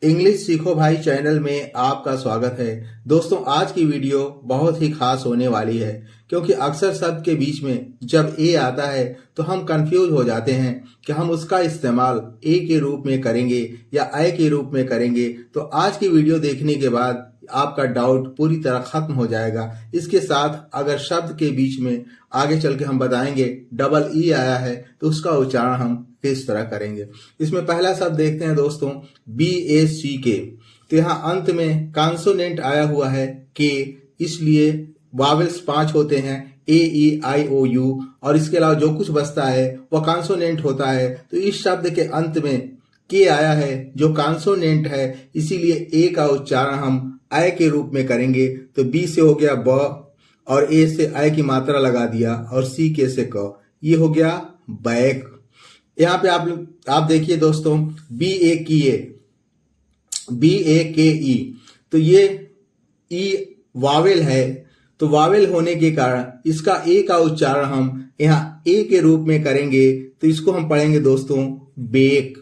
English सीखो भाई channel में आपका स्वागत है। दोस्तों, आज की वीडियो बहुत ही खास होने वाली है क्योंकि अक्सर शब्द के बीच में जब ए आता है तो हम कंफ्यूज हो जाते हैं कि हम उसका इस्तेमाल ए के रूप में करेंगे या आई के रूप में करेंगे। तो आज की वीडियो देखने के बाद आपका डाउट पूरी तरह खत्म हो जाएगा। इसके साथ अगर शब्द के बीच में आगे चल के हम बताएंगे डबल ई आया है तो उसका उच्चारण हम किस तरह करेंगे। इसमें पहला शब्द देखते हैं दोस्तों, BACK। तो यहाँ अंत में कॉन्सोनेंट आया हुआ है के, इसलिए वावेल्स 5 होते हैं, AEIOU, और इसके अलावा जो कुछ बचता है वह कॉन्सोनेंट होता है। तो इस शब्द के अंत में के आया है जो कॉन्सोनेंट है, इसीलिए ए का उच्चारण हम आय के रूप में करेंगे। तो बी से हो गया ब और ए से आय की मात्रा लगा दिया और सी के से क, ये हो गया बैक। यहाँ पे आप देखिए दोस्तों, BAKE, तो ये ई वावेल है। तो वावेल होने के कारण इसका ए का उच्चारण हम यहाँ ए के रूप में करेंगे। तो इसको हम पढ़ेंगे दोस्तों बेक।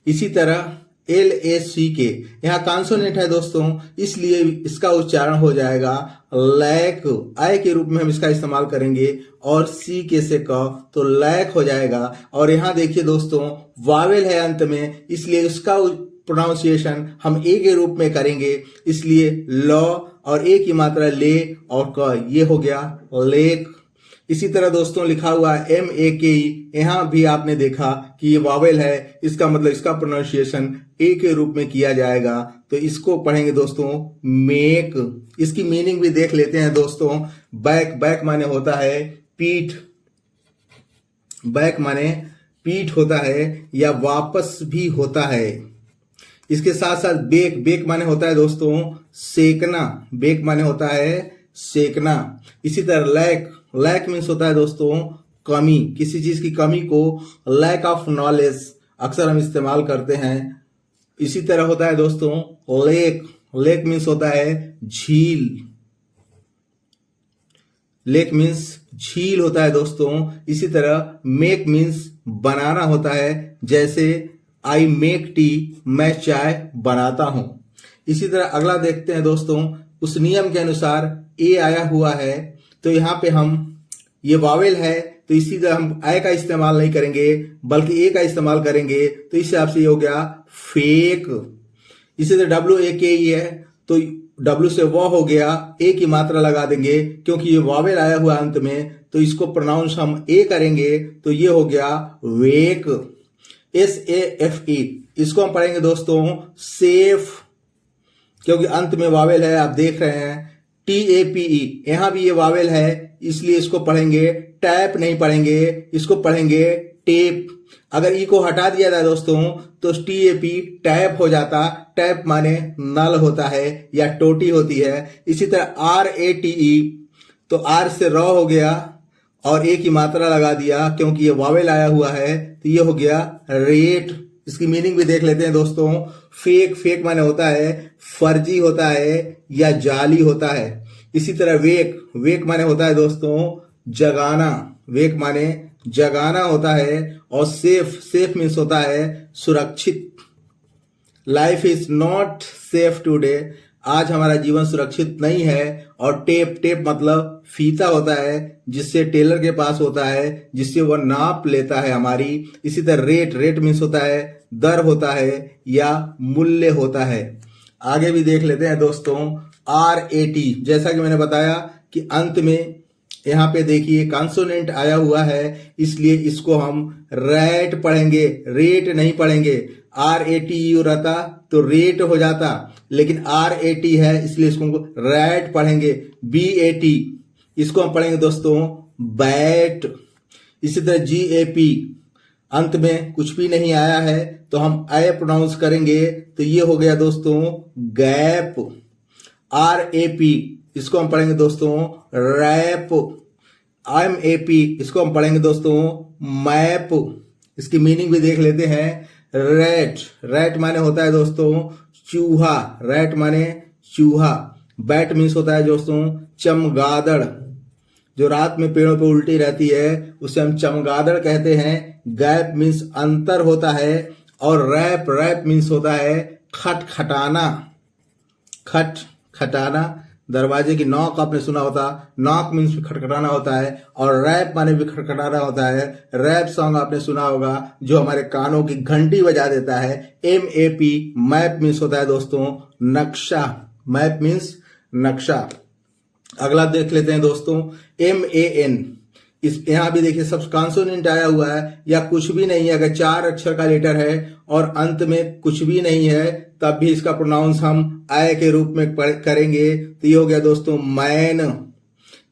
इसी तरह LACK, यहाँ कॉन्सोनेंट है दोस्तों, इसलिए इसका उच्चारण हो जाएगा लैक। आय के रूप में हम इसका इस्तेमाल करेंगे और सी के से क, तो लैक हो जाएगा। और यहाँ देखिए दोस्तों, वावेल है अंत में, इसलिए इसका प्रोनाउंसिएशन हम ए के रूप में करेंगे, इसलिए लॉ और ए की मात्रा ले और क, ये हो गया लेक। इसी तरह दोस्तों लिखा हुआ है MAKE, यहाँ भी आपने देखा कि ये वावेल है, इसका मतलब इसका प्रोनाउंसिएशन ए के रूप में किया जाएगा। तो इसको पढ़ेंगे दोस्तों मेक। इसकी मीनिंग भी देख लेते हैं दोस्तों। बैक, बैक माने होता है पीठ, बैक माने पीठ होता है या वापस भी होता है। इसके साथ साथ बेक, बेक माने होता है दोस्तों सेकना, बेक माने होता है सेकना। इसी तरह लैक, लैक मीन्स होता है दोस्तों कमी, किसी चीज की कमी को लैक ऑफ नॉलेज अक्सर हम इस्तेमाल करते हैं। इसी तरह होता है दोस्तों लेक, लेक मीन्स होता है झील, लेक मीन्स झील होता है दोस्तों। इसी तरह मेक मीन्स बनाना होता है, जैसे आई मेक टी, मैं चाय बनाता हूं। इसी तरह अगला देखते हैं दोस्तों, उस नियम के अनुसार ए आया हुआ है, तो यहाँ पे हम ये वावेल है तो इसी तरह हम आय का इस्तेमाल नहीं करेंगे बल्कि ए का इस्तेमाल करेंगे। तो इस हिसाब से ये हो गया फेक। इसी तरह WAKE है तो W से वो हो गया, ए की मात्रा लगा देंगे क्योंकि ये वावेल आया हुआ अंत में, तो इसको प्रोनाउंस हम ए करेंगे, तो ये हो गया वेक। SAFE, इसको हम पढ़ेंगे दोस्तों सेफ, क्योंकि अंत में वावेल है, आप देख रहे हैं। TAPE, यहां भी ये वावेल है, इसलिए इसको पढ़ेंगे टैप नहीं पढ़ेंगे, इसको पढ़ेंगे टेप। अगर ई को हटा दिया जाए दोस्तों तो TAP टैप हो जाता, टैप माने नल होता है या टोटी होती है। इसी तरह RATE, तो आर से रॉ हो गया और ए की मात्रा लगा दिया क्योंकि ये वावेल आया हुआ है, तो ये हो गया रेट। इसकी मीनिंग भी देख लेते हैं दोस्तों। फेक, फेक माने होता है फर्जी होता है या जाली होता है। इसी तरह वेक, वेक माने होता है दोस्तों जगाना, वेक माने जगाना होता है। और सेफ, सेफ मीन्स होता है सुरक्षित। Life is not safe today, आज हमारा जीवन सुरक्षित नहीं है। और टेप, टेप मतलब फीता होता है जिससे टेलर के पास होता है, जिससे वह नाप लेता है हमारी। इसी तरह रेट, रेट मीन्स होता है दर होता है या मूल्य होता है। आगे भी देख लेते हैं दोस्तों RAT, जैसा कि मैंने बताया कि अंत में यहाँ पे देखिए कॉन्सोनेंट आया हुआ है, इसलिए इसको हम रैट पढ़ेंगे, रेट नहीं पढ़ेंगे। RATU रहता तो रेट हो जाता, लेकिन RAT है इसलिए इसको रैट पढ़ेंगे। BAT, इसको हम पढ़ेंगे दोस्तों बैट। इसी तरह GAP, अंत में कुछ भी नहीं आया है तो हम आय प्रोनाउंस करेंगे, तो ये हो गया दोस्तों गैप। RAP, इसको हम पढ़ेंगे दोस्तों रैप। MAP, इसको हम पढ़ेंगे दोस्तों मैप। इसकी मीनिंग भी देख लेते हैं। रैट, रैट माने होता है दोस्तों चूहा, रैट माने चूहा। बैट मीन्स होता है दोस्तों चमगादड़, जो रात में पेड़ों पे उल्टी रहती है उसे हम चमगादड़ कहते हैं। गैप मीन्स अंतर होता है और रैप, रैप मीन्स होता है खटखटाना, खटखटाना। दरवाजे की नॉक आपने सुना होता, नॉक मीन्स खटखटाना होता है, और रैप माने भी खटखटाना होता है। रैप सॉन्ग आपने सुना होगा जो हमारे कानों की घंटी बजा देता है। MAP, मैप मीन्स होता है दोस्तों नक्शा, मैप मीन्स नक्शा। अगला देख लेते हैं दोस्तों MAN। इस यहाँ भी देखिए सब कॉन्सोनेंट आया हुआ है या कुछ भी नहीं है। अगर 4 अक्षर का लेटर है और अंत में कुछ भी नहीं है तब भी इसका प्रोनाउंस हम आय के रूप में करेंगे। तो ये हो गया दोस्तों मैन,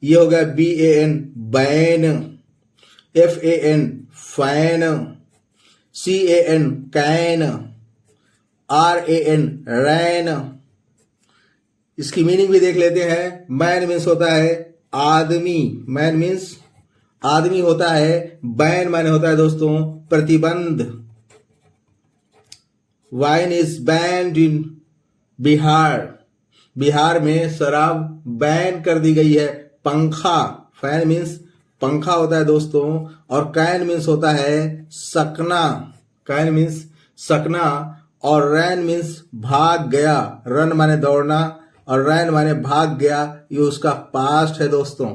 ये हो गया BAN ban, FAN fan, CAN can, RAN रैन। इसकी मीनिंग भी देख लेते हैं। मैन मीन्स होता है आदमी, मैन मीन्स आदमी होता है। बैन माने होता है दोस्तों प्रतिबंध। वाइन इज बैंड इन बिहार, बिहार में शराब बैन कर दी गई है। पंखा, फैन मीन्स पंखा होता है दोस्तों। और कैन मीन्स होता है सकना, कैन मीन्स सकना। और रैन मीन्स भाग गया, रन माने दौड़ना और रैन माने भाग गया, ये उसका पास्ट है दोस्तों।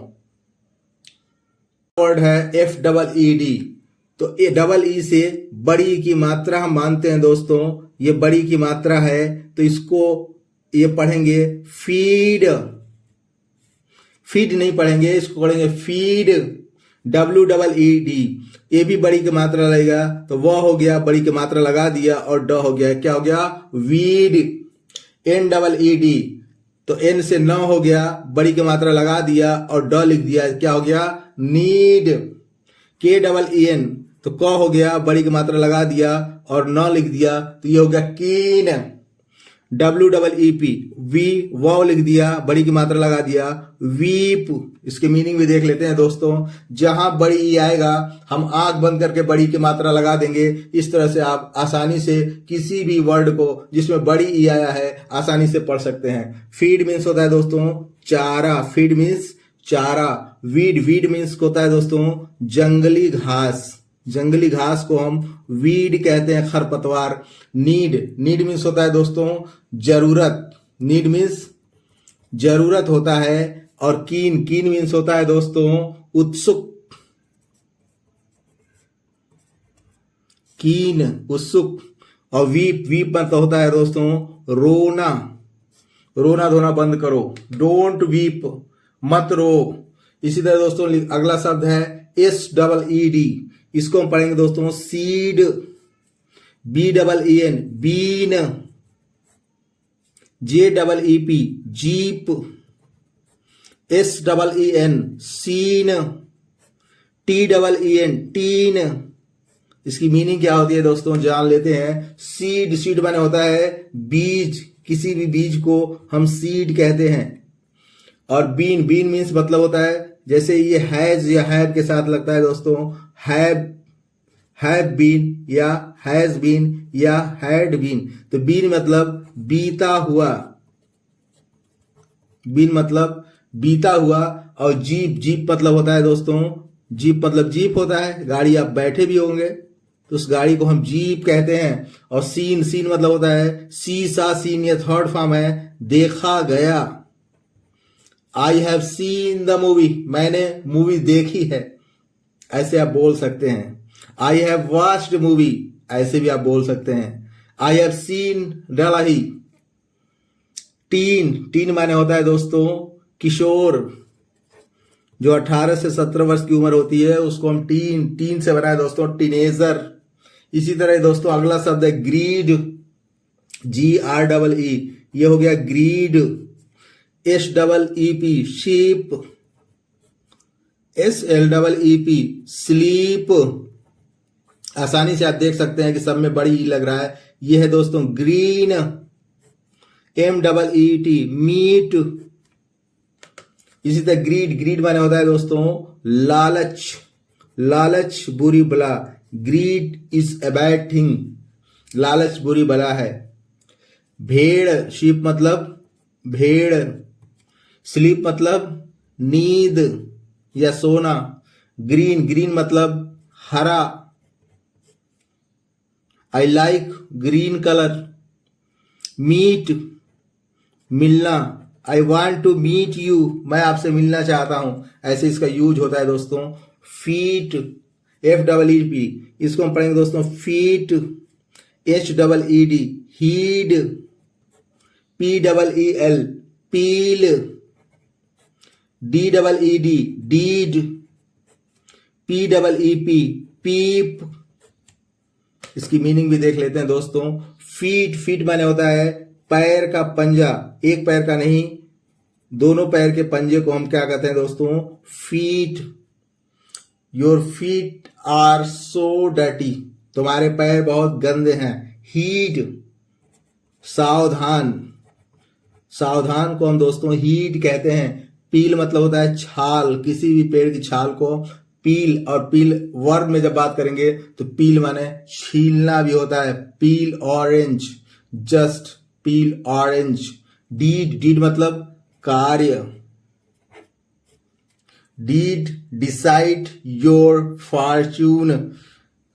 वर्ड है FEED। तो EE से बड़ी की मात्रा हम मानते हैं दोस्तों, ये बड़ी की मात्रा है तो इसको ये पढ़ेंगे फीड, फीड नहीं पढ़ेंगे, इसको पढ़ेंगे फीड, WEED। ये भी बड़ी की मात्रा लगेगा तो वह हो गया, बड़ी की मात्रा लगा दिया और ड हो गया, क्या हो गया वीड। NEED तो N से न हो गया, बड़ी की मात्रा लगा दिया और ड लिख दिया, क्या हो गया नीड। KEEN तो क हो गया, बड़ी की मात्रा लगा दिया और न लिख दिया तो ये हो गया कीन। WEEP वी वाव लिख दिया, बड़ी की मात्रा लगा दिया वीप। इसके मीनिंग भी देख लेते हैं दोस्तों। जहां बड़ी ई आएगा हम आंख बंद करके बड़ी की मात्रा लगा देंगे। इस तरह से आप आसानी से किसी भी वर्ड को जिसमें बड़ी ई आया है आसानी से पढ़ सकते हैं। फीड मीन्स होता है दोस्तों चारा, फीड मीन्स चारा। वीड, वीड मीन्स होता है दोस्तों जंगली घास, जंगली घास को हम वीड कहते हैं, खरपतवार। नीड, नीड मीन्स होता है दोस्तों जरूरत, नीड मीन्स जरूरत होता है। और कीन, कीन मीन्स होता है दोस्तों उत्सुक, कीन उत्सुक। और वीप, वीप मतलब होता है दोस्तों रोना, रोना धोना बंद करो, डोंट वीप मत रो। इसी तरह दोस्तों अगला शब्द है SEED, इसको हम पढ़ेंगे दोस्तों seed. BEEN been, JEEP jeep, SEEN seen, TEEN teen. इसकी मीनिंग क्या होती है दोस्तों जान लेते हैं। सीड, सीड माने होता है बीज, किसी भी बीज को हम सीड कहते हैं। और बीन, बीन मीन्स मतलब होता है जैसे ये हैज या हैव के साथ लगता है दोस्तों हैव बीन या हैज बीन या हैड बीन। तो बीन मतलब बीता हुआ, बीन मतलब बीता हुआ। और जीप, जीप मतलब होता है दोस्तों, जीप मतलब जीप होता है गाड़ी, आप बैठे भी होंगे तो उस गाड़ी को हम जीप कहते हैं। और सीन, सीन मतलब होता है सी सा सीन, ये थर्ड फॉर्म है देखा गया। आई हैव सीन द मूवी, मैंने मूवी देखी है, ऐसे आप बोल सकते हैं। आई हैव वॉच्ड मूवी, ऐसे भी आप बोल सकते हैं। आई हैव सीन डलाही। टीन, टीन माने होता है दोस्तों किशोर, जो 18 से 17 वर्ष की उम्र होती है उसको हम टीन, टीन से बना है दोस्तों टीनेजर। इसी तरह दोस्तों अगला शब्द है ग्रीड, GREE, ये हो गया greed. SEEP sheep, SLEEP sleep. आसानी से आप देख सकते हैं कि सब में बड़ी ई लग रहा है, ये है दोस्तों ग्रीन। MEET meet. इसी तरह ग्रीड, ग्रीड माने होता है दोस्तों लालच, लालच बुरी बला। Grid is a bad thing, लालच बुरी बला है। भेड़, शीप मतलब भेड़। स्लीप मतलब नींद या सोना। ग्रीन, ग्रीन मतलब हरा। I like green colour. Meet मिलना, I want to meet you, मैं आपसे मिलना चाहता हूं, ऐसे इसका यूज होता है दोस्तों। फीट, FEEP, इसको हम पढ़ेंगे दोस्तों फीट, HEED, हीड, PEEL, पील, DEED, डीड, PEEP, पीप। इसकी मीनिंग भी देख लेते हैं दोस्तों। फीट माने होता है पैर का पंजा, एक पैर का नहीं, दोनों पैर के पंजे को हम क्या कहते हैं दोस्तों? Feet. Your feet are so dirty, तुम्हारे पैर बहुत गंदे हैं। हीड, सावधान, सावधान को हम दोस्तों हीड कहते हैं। पील मतलब होता है छाल, किसी भी पेड़ की छाल को पील, और पील वर्ब में जब बात करेंगे तो पील माने छीलना भी होता है। पील ऑरेंज, जस्ट पील ऑरेंज। डीड मतलब कार्य। डीड डिसाइड योर फॉर्च्यून,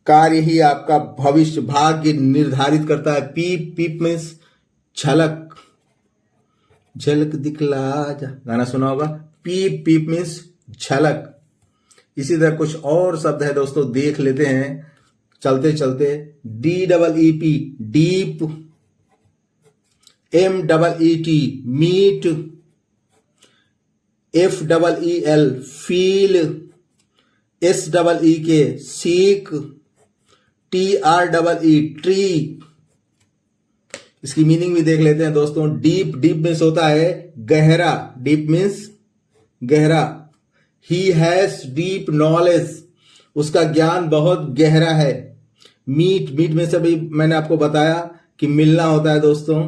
कार्य ही आपका भविष्य भाग्य निर्धारित करता है। पीप मीन्स झलक, झलक दिखला जा, गाना सुना होगा। पीप मीन्स झलक। इसी तरह कुछ और शब्द है दोस्तों, देख लेते हैं चलते चलते। DEEP, deep. MEET, meet. FEEL, feel. SEEK, seek. TREE, tree. इसकी मीनिंग भी देख लेते हैं दोस्तों। डीप मीन्स होता है गहरा, डीप मीन्स गहरा। ही हैज डीप नॉलेज, उसका ज्ञान बहुत गहरा है। मीट में से भी मैंने आपको बताया कि मिलना होता है दोस्तों।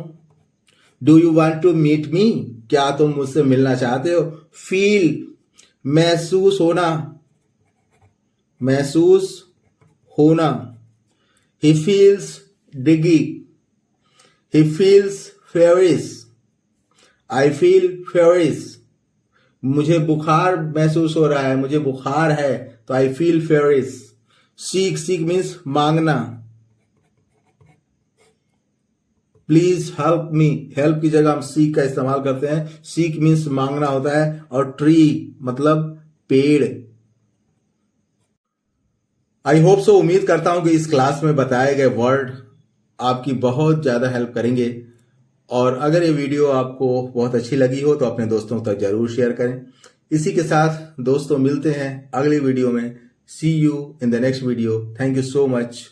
Do you want to meet me, क्या तुम मुझसे मिलना चाहते हो? फील, महसूस होना, महसूस होना। He feels dizzy, he feels feverish, I feel feverish, मुझे बुखार महसूस हो रहा है, मुझे बुखार है, तो I feel feverish. Sick means मांगना। प्लीज हेल्प मी, हेल्प की जगह हम सीक का इस्तेमाल करते हैं। सीक मीन्स मांगना होता है, और ट्री मतलब पेड़। आई होप सो, उम्मीद करता हूं कि इस क्लास में बताए गए वर्ड आपकी बहुत ज्यादा हेल्प करेंगे। और अगर ये वीडियो आपको बहुत अच्छी लगी हो तो अपने दोस्तों तक जरूर शेयर करें। इसी के साथ दोस्तों मिलते हैं अगली वीडियो में। See you in the next video. Thank you so much.